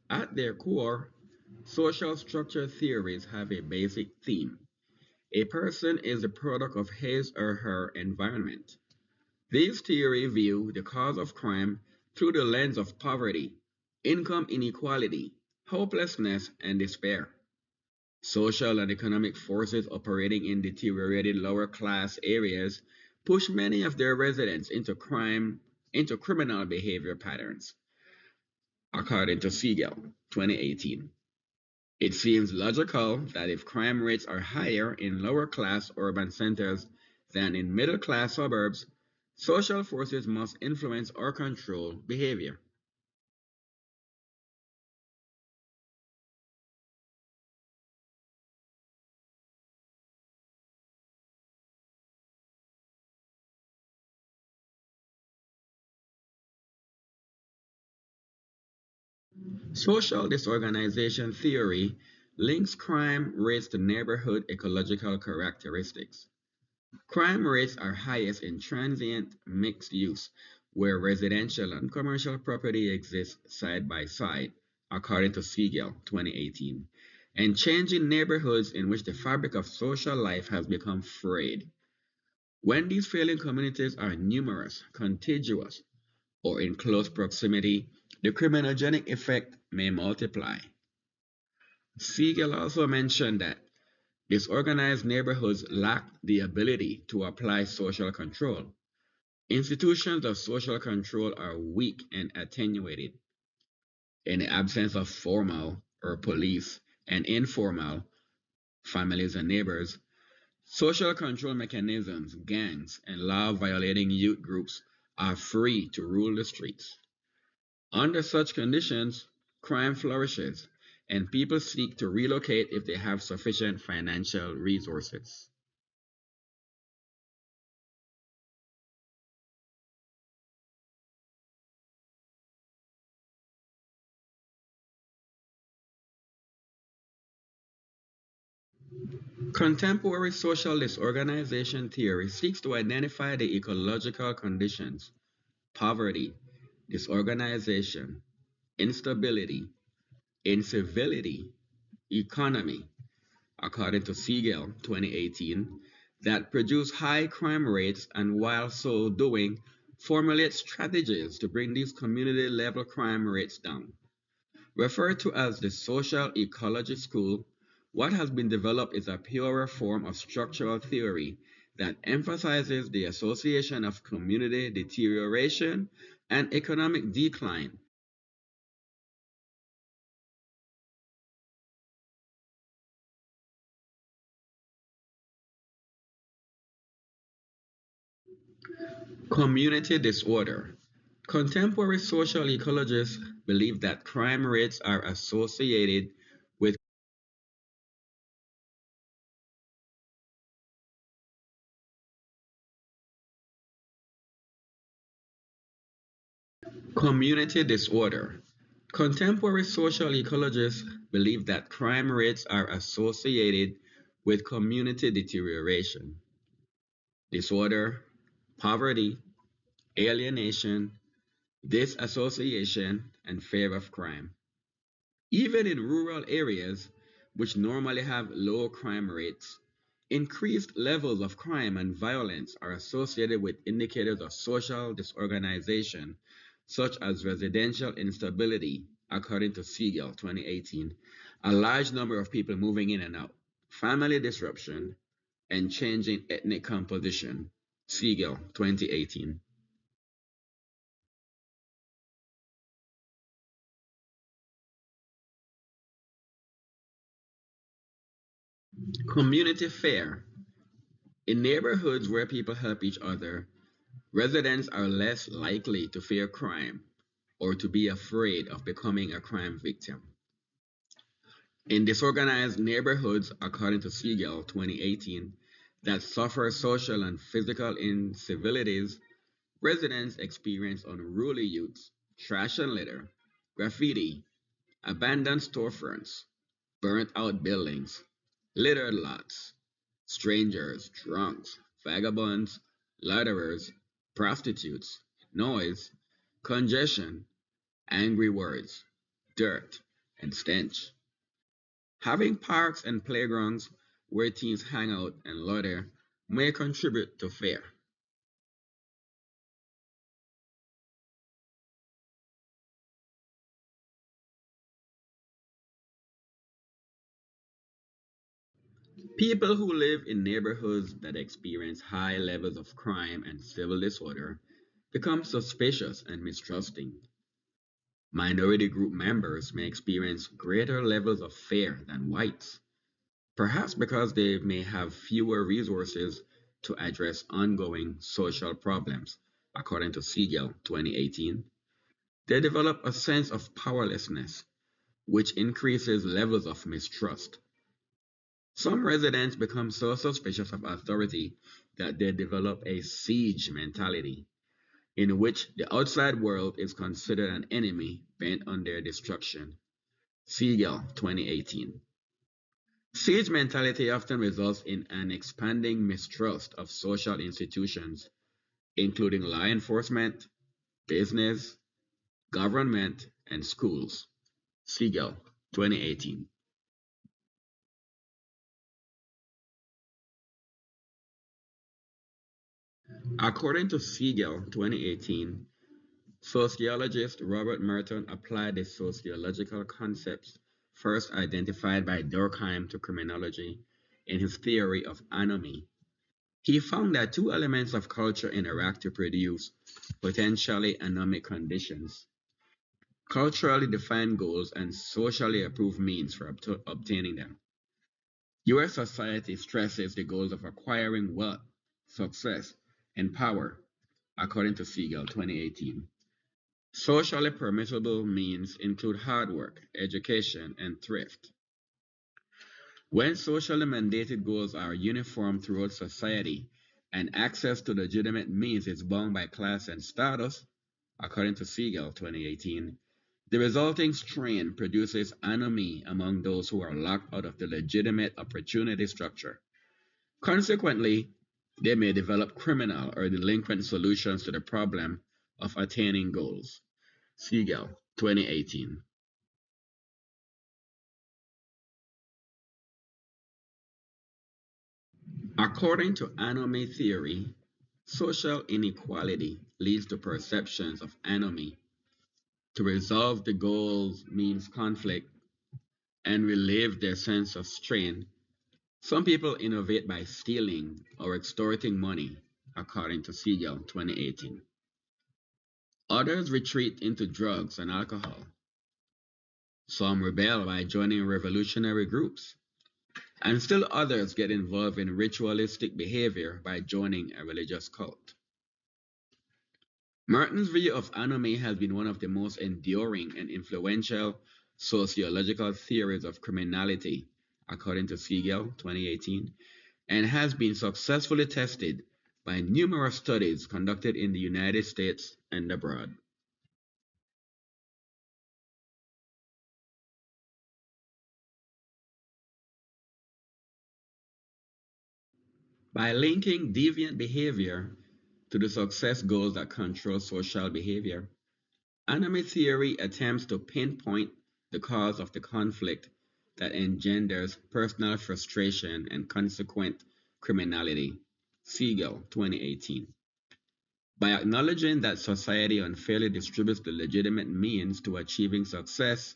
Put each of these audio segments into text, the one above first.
At their core, social structure theories have a basic theme. A person is the product of his or her environment. These theories view the cause of crime through the lens of poverty, income inequality, hopelessness, and despair. Social and economic forces operating in deteriorated lower class areas push many of their residents into criminal behavior patterns, according to Siegel, 2018. It seems logical that if crime rates are higher in lower class urban centers than in middle class suburbs, social forces must influence or control behavior. Social disorganization theory links crime rates to neighborhood ecological characteristics. Crime rates are highest in transient mixed use, where residential and commercial property exist side by side, according to Siegel 2018, and changing neighborhoods in which the fabric of social life has become frayed. When these failing communities are numerous, contiguous, or in close proximity, the criminogenic effect may multiply. Siegel also mentioned that disorganized neighborhoods lack the ability to apply social control. Institutions of social control are weak and attenuated. In the absence of formal or police and informal families and neighbors, social control mechanisms, gangs, and law violating youth groups are free to rule the streets. Under such conditions, crime flourishes, and people seek to relocate if they have sufficient financial resources. Contemporary social disorganization theory seeks to identify the ecological conditions, poverty, disorganization, instability, incivility, economy, according to Siegel 2018, that produce high crime rates and while so doing, formulate strategies to bring these community level crime rates down. Referred to as the social ecology school, what has been developed is a purer form of structural theory that emphasizes the association of community deterioration and economic decline. Community disorder. Contemporary social ecologists believe that crime rates are associated with community disorder. Contemporary social ecologists believe that crime rates are associated with community deterioration, disorder, poverty, alienation, disassociation, and fear of crime. Even in rural areas, which normally have low crime rates, increased levels of crime and violence are associated with indicators of social disorganization, such as residential instability, according to Siegel 2018, a large number of people moving in and out, family disruption, and changing ethnic composition, Siegel 2018. Community fare. In neighborhoods where people help each other, residents are less likely to fear crime or to be afraid of becoming a crime victim. In disorganized neighborhoods, according to Siegel 2018, that suffer social and physical incivilities, residents experience unruly youths, trash and litter, graffiti, abandoned storefronts, burnt out buildings, littered lots, strangers, drunks, vagabonds, loiterers, prostitutes, noise, congestion, angry words, dirt. and stench. Having parks and playgrounds where teens hang out and loiter may contribute to fear. People who live in neighborhoods that experience high levels of crime and civil disorder become suspicious and mistrusting. Minority group members may experience greater levels of fear than whites, perhaps because they may have fewer resources to address ongoing social problems, according to Siegel 2018. They develop a sense of powerlessness, which increases levels of mistrust. Some residents become so suspicious of authority that they develop a siege mentality, in which the outside world is considered an enemy bent on their destruction. Siegel 2018. Siege mentality often results in an expanding mistrust of social institutions, including law enforcement, business, government, and schools. Siegel 2018. According to Siegel 2018, sociologist Robert Merton applied the sociological concepts first identified by Durkheim to criminology in his theory of anomie. He found that two elements of culture interact to produce potentially anomic conditions: culturally defined goals and socially approved means for obtaining them. US society stresses the goals of acquiring wealth, success, and power, according to Siegel 2018. Socially permissible means include hard work, education, and thrift. When socially mandated goals are uniform throughout society and access to legitimate means is bound by class and status, according to Siegel 2018, the resulting strain produces anomie among those who are locked out of the legitimate opportunity structure. Consequently, they may develop criminal or delinquent solutions to the problem of attaining goals. Siegel 2018. According to anomie theory, social inequality leads to perceptions of anomie. To resolve the goals means conflict and relieve their sense of strain. Some people innovate by stealing or extorting money, according to Siegel 2018. Others retreat into drugs and alcohol. Some rebel by joining revolutionary groups. And still others get involved in ritualistic behavior by joining a religious cult. Merton's view of anomie has been one of the most enduring and influential sociological theories of criminality, according to Siegel 2018, and has been successfully tested by numerous studies conducted in the United States and abroad. By linking deviant behavior to the success goals that control social behavior, anomie theory attempts to pinpoint the cause of the conflict that engenders personal frustration and consequent criminality. Siegel 2018. By acknowledging that society unfairly distributes the legitimate means to achieving success,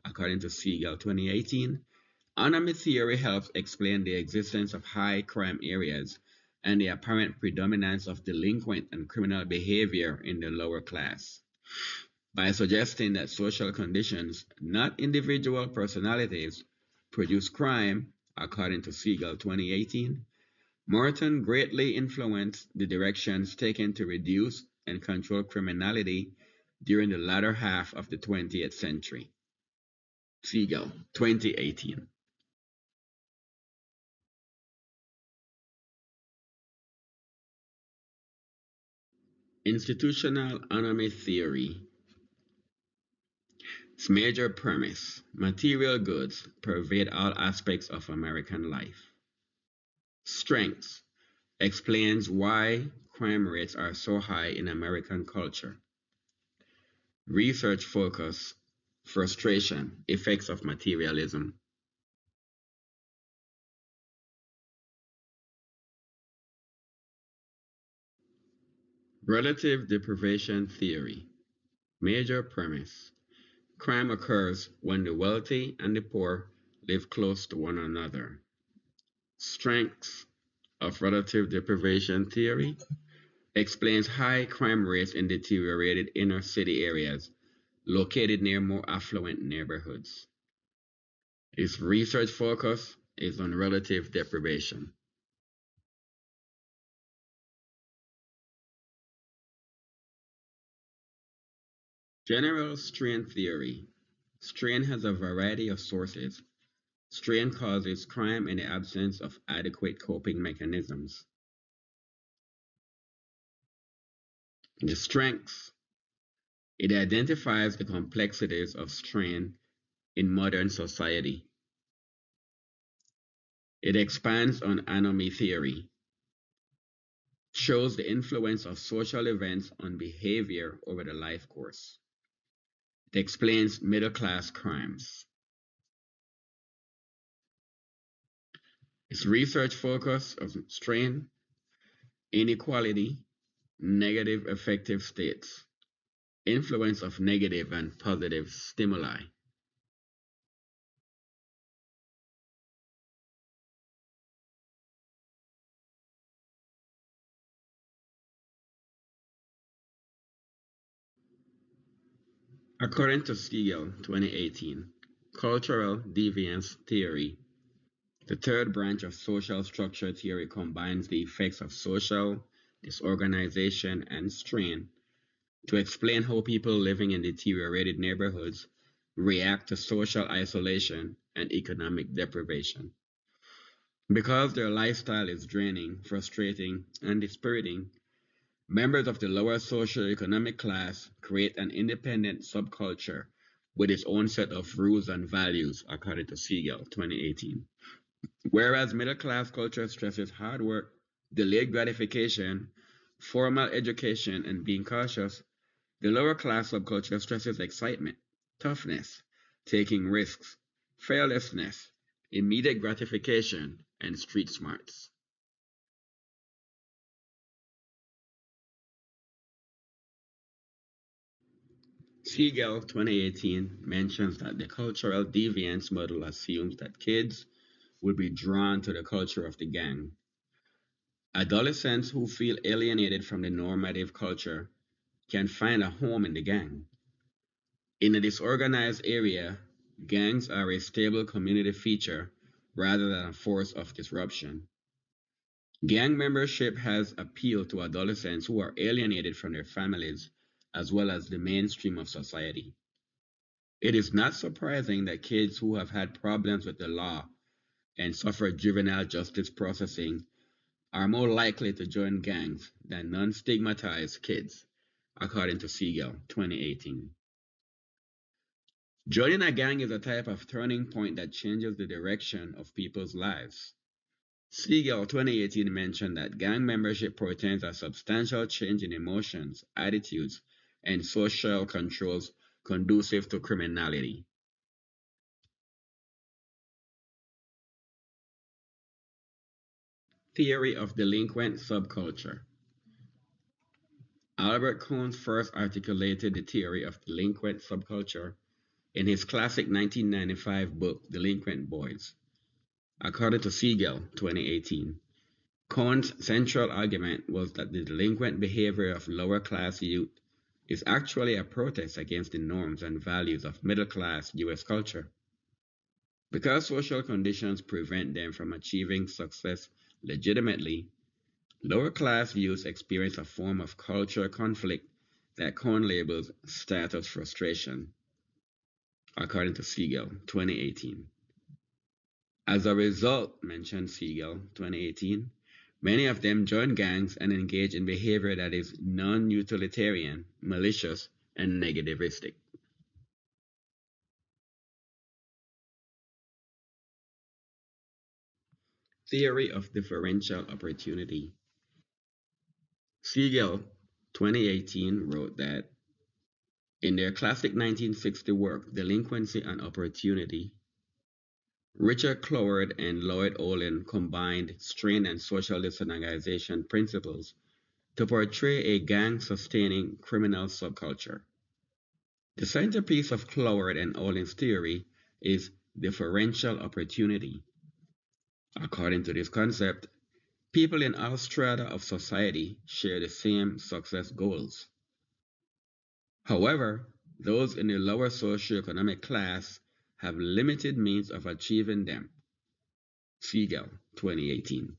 according to Siegel 2018, anomie theory helps explain the existence of high crime areas and the apparent predominance of delinquent and criminal behavior in the lower class. By suggesting that social conditions, not individual personalities, produce crime, according to Siegel 2018, Morton greatly influenced the directions taken to reduce and control criminality during the latter half of the 20th century. Siegel 2018. Institutional anomie theory. Its major premise: material goods pervade all aspects of American life. Strengths: explains why crime rates are so high in American culture. Research focus: Frustration, effects of materialism. Relative deprivation theory. Major premise. Crime occurs when the wealthy and the poor live close to one another. Strengths of relative deprivation theory explains high crime rates in deteriorated inner city areas located near more affluent neighborhoods. Its research focus is on relative deprivation. General strain theory. Strain has a variety of sources. Strain causes crime in the absence of adequate coping mechanisms. The strengths. It identifies the complexities of strain in modern society. It expands on anomy theory, shows the influence of social events on behavior over the life course. It explains middle class crimes. Its research focus on strain, inequality, negative affective states, influence of negative and positive stimuli. According to Siegel, 2018, cultural deviance theory, the third branch of social structure theory, combines the effects of social disorganization and strain to explain how people living in deteriorated neighborhoods react to social isolation and economic deprivation. Because their lifestyle is draining, frustrating, and dispiriting, members of the lower socioeconomic class create an independent subculture with its own set of rules and values, according to Siegel, 2018. Whereas middle class culture stresses hard work, delayed gratification, formal education, and being cautious, the lower class subculture stresses excitement, toughness, taking risks, fearlessness, immediate gratification, and street smarts. Siegel 2018 mentions that the cultural deviance model assumes that kids will be drawn to the culture of the gang. Adolescents who feel alienated from the normative culture can find a home in the gang. In a disorganized area, gangs are a stable community feature rather than a force of disruption. Gang membership has appealed to adolescents who are alienated from their families as well as the mainstream of society. It is not surprising that kids who have had problems with the law and suffer juvenile justice processing are more likely to join gangs than non stigmatized kids, according to Siegel 2018. Joining a gang is a type of turning point that changes the direction of people's lives. Siegel 2018 mentioned that gang membership portends a substantial change in emotions, attitudes, and social controls conducive to criminality. Theory of delinquent subculture. Albert Cohn first articulated the theory of delinquent subculture in his classic 1995 book, Delinquent Boys. According to Siegel 2018, Cohn's central argument was that the delinquent behavior of lower class youth is actually a protest against the norms and values of middle class US culture. Because social conditions prevent them from achieving success legitimately, lower class youth experience a form of cultural conflict that Cohn labels status frustration, according to Siegel 2018. As a result, mentioned Siegel 2018, many of them join gangs and engage in behavior that is non utilitarian, malicious, and negativistic. Theory of differential opportunity. Siegel 2018 wrote that In their classic 1960 work, Delinquency and Opportunity, Richard Cloward and Lloyd Olin combined strain and social disorganization principles to portray a gang-sustaining criminal subculture. The centerpiece of Cloward and Olin's theory is differential opportunity. According to this concept, people in all strata of society share the same success goals. However, those in the lower socioeconomic class have limited means of achieving them. Siegel, 2018.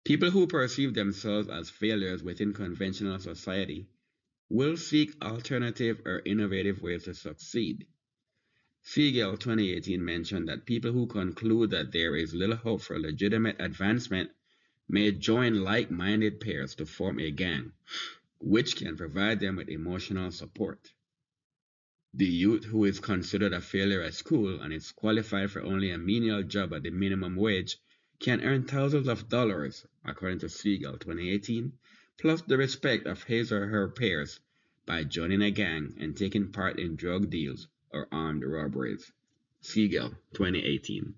People who perceive themselves as failures within conventional society will seek alternative or innovative ways to succeed. Siegel 2018 mentioned that people who conclude that there is little hope for legitimate advancement may join like-minded pairs to form a gang, which can provide them with emotional support. The youth who is considered a failure at school and is qualified for only a menial job at the minimum wage can earn thousands of dollars, according to Siegel 2018, plus the respect of his or her peers by joining a gang and taking part in drug deals or armed robberies. Siegel 2018.